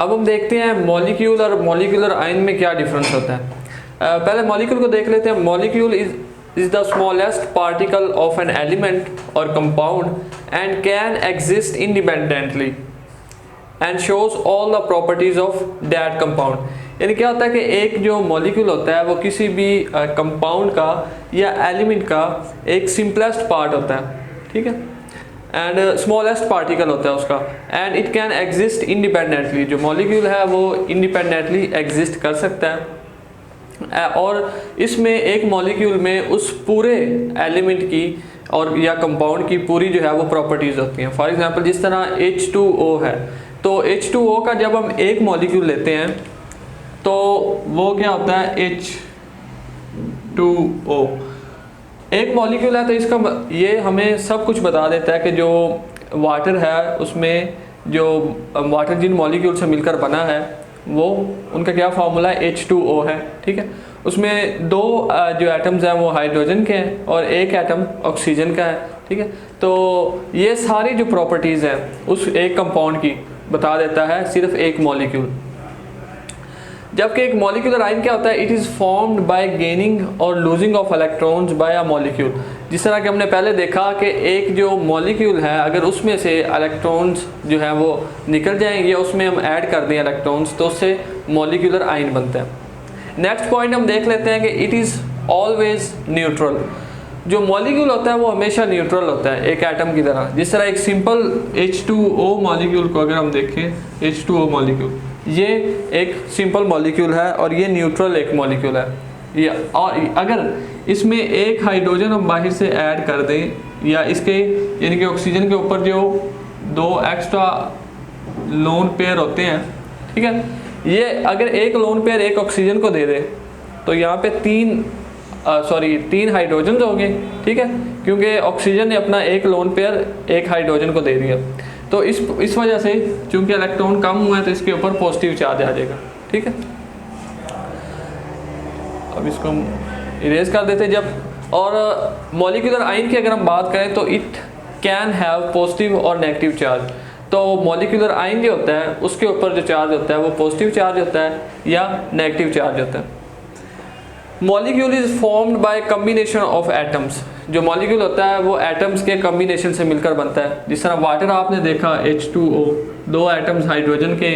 अब हम देखते हैं मॉलिक्यूल और मॉलिक्यूलर आयन में क्या डिफरेंस होता है। पहले मॉलिक्यूल को देख लेते हैं। Molecule is the smallest particle of an element और compound and can exist independently and shows all the properties of that compound. यानी क्या होता है कि एक जो मॉलिक्यूल होता है वो किसी भी कंपाउंड का या एलिमेंट का एक सिंपलेस्ट पार्ट होता है, ठीक है, एंड स्मॉलेस्ट पार्टिकल होता है उसका, and it can exist independently. जो मॉलिक्यूल है वो इंडिपेंडेंटली एग्जिस्ट कर सकता है और इसमें एक मॉलिक्यूल में उस पूरे एलिमेंट की और या कंपाउंड की पूरी जो है वो प्रॉपर्टीज होती हैं। फॉर एग्जांपल जिस तरह H2O है, तो H2O का जब हम एक मॉलिक्यूल लेते हैं तो वो क्या होता है H2O। एक मॉलिक्यूल है तो इसका ये हमें सब कुछ बता देता है कि जो वाटर है उसमें जो वाटर जिन मॉलिक्यूल से मिलकर बना है वो उनका क्या फार्मूला है, H2O है, ठीक है। उसमें दो जो एटम्स हैं वो हाइड्रोजन के हैं और एक एटम ऑक्सीजन का है, ठीक है। तो ये सारी जो प्रॉपर्टीज़ हैं उस एक कंपाउंड की बता देता है सिर्फ एक मॉलिक्यूल। जबकि एक मॉलिक्यूलर आयन क्या होता है, it is formed by gaining और losing of electrons by a molecule. जिस तरह कि हमने पहले देखा कि एक जो मॉलिक्यूल है अगर उसमें से इलेक्ट्रॉन्स जो है वो निकल जाएंगे, उसमें हम ऐड कर दें इलेक्ट्रॉन्स, तो उससे मॉलिक्यूलर आयन बनता है। नेक्स्ट पॉइंट हम देख लेते हैं कि इट इज़ ऑलवेज न्यूट्रल। जो मॉलिक्यूल होता है वो हमेशा न्यूट्रल होता है एक एटम की तरह। जिस तरह एक सिंपल H2O मॉलिक्यूल को अगर हम देखें, H2O मॉलिक्यूल ये एक सिंपल मॉलिक्यूल है और ये न्यूट्रल एक मॉलिक्यूल है। ये और अगर इसमें एक हाइड्रोजन हम बाहर से ऐड कर दें या इसके यानी कि ऑक्सीजन के ऊपर जो दो एक्स्ट्रा लोन पेयर होते हैं, ठीक है, ये अगर एक लोन पेयर एक ऑक्सीजन को दे दे तो यहाँ पे तीन हाइड्रोजन होंगे, ठीक है, क्योंकि ऑक्सीजन ने अपना एक लोन पेयर एक हाइड्रोजन को दे दिया। तो इस वजह से चूंकि इलेक्ट्रॉन कम हुआ है तो इसके ऊपर पॉजिटिव चार्ज आ जाएगा, ठीक है। अब इसको हम इरेज कर देते जब। और मॉलिक्यूलर आयन की अगर हम बात करें तो इट कैन हैव पॉजिटिव और नेगेटिव चार्ज। तो मॉलिक्यूलर आयन जो होता है उसके ऊपर जो चार्ज होता है वो पॉजिटिव चार्ज होता है या नेगेटिव चार्ज होता है। Molecule is formed bye combination of atoms. जो मॉलिक्यूल होता है वो एटम्स के कम्बिनेशन से मिलकर बनता है। जिस तरह वाटर आपने देखा H2O, दो एटम्स हाइड्रोजन के,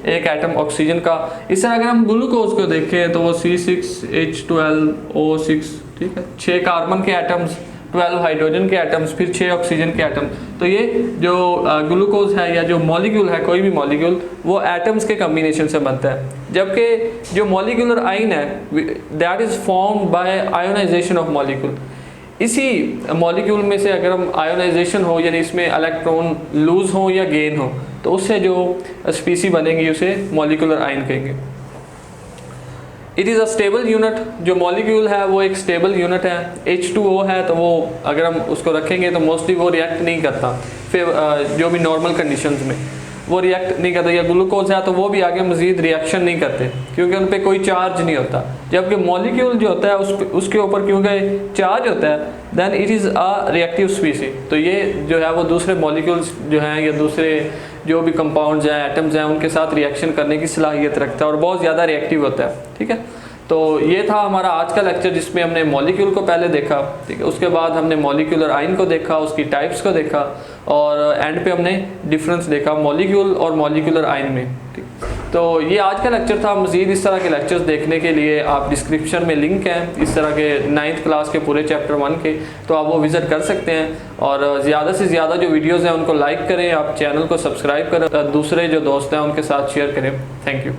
एक एटम ऑक्सीजन का। इस तरह अगर हम ग्लूकोज को देखें तो वो C6H12O6, ठीक है, 6 कार्बन के एटम्स, 12 हाइड्रोजन के एटम्स, फिर 6 ऑक्सीजन के एटम। तो ये जो ग्लूकोज है या जो मॉलिक्यूल है, कोई भी मॉलिक्यूल, वो एटम्स के कम्बिनेशन से बनता है। जबकि जो मॉलिक्यूलर आयन है that is formed by ionization of molecule. इसी मॉलिक्यूल में से अगर हम आयोनाइजेशन हो यानी इसमें इलेक्ट्रॉन लूज हो या गेन हो तो उससे जो स्पीसी बनेगी उसे मॉलिक्यूलर आयन कहेंगे। It is a stable unit. जो मॉलिक्यूल है वो एक स्टेबल यूनिट है। H2O है तो वो अगर हम उसको रखेंगे तो मोस्टली वो रिएक्ट नहीं करता, फिर जो भी नॉर्मल कंडीशंस में वो रिएक्ट नहीं करता। या ग्लूकोज है तो वो भी आगे मज़ीद रिएक्शन नहीं करते क्योंकि उन पर कोई चार्ज नहीं होता। जबकि मॉलिक्यूल जो होता है उसके ऊपर क्योंकि चार्ज होता है then it is a reactive species. तो ये जो है वो दूसरे मॉलिक्यूल्स जो हैं या दूसरे जो भी कंपाउंड्स हैं, एटम्स हैं, उनके साथ रिएक्शन करने की सलाहियत रखता है और बहुत ज़्यादा रिएक्टिव होता है, ठीक है। तो ये था हमारा आज का लेक्चर जिसमें हमने मॉलिक्यूल को पहले देखा, ठीक है, उसके बाद हमने मॉलिक्यूलर आयन को देखा, उसकी टाइप्स को देखा और एंड पे हमने डिफरेंस देखा मॉलिक्यूल और मॉलिक्यूलर आयन में, ठीक। तो ये आज का लेक्चर था। मज़ीद इस तरह के लेक्चर्स देखने के लिए आप डिस्क्रिप्शन में लिंक हैं इस तरह के 9th क्लास के पूरे चैप्टर 1 के, तो आप वो विज़िट कर सकते हैं। और ज़्यादा से ज़्यादा जो वीडियोज़ हैं उनको लाइक करें, आप चैनल को सब्सक्राइब करें, दूसरे जो दोस्त हैं उनके साथ शेयर करें। Thank you.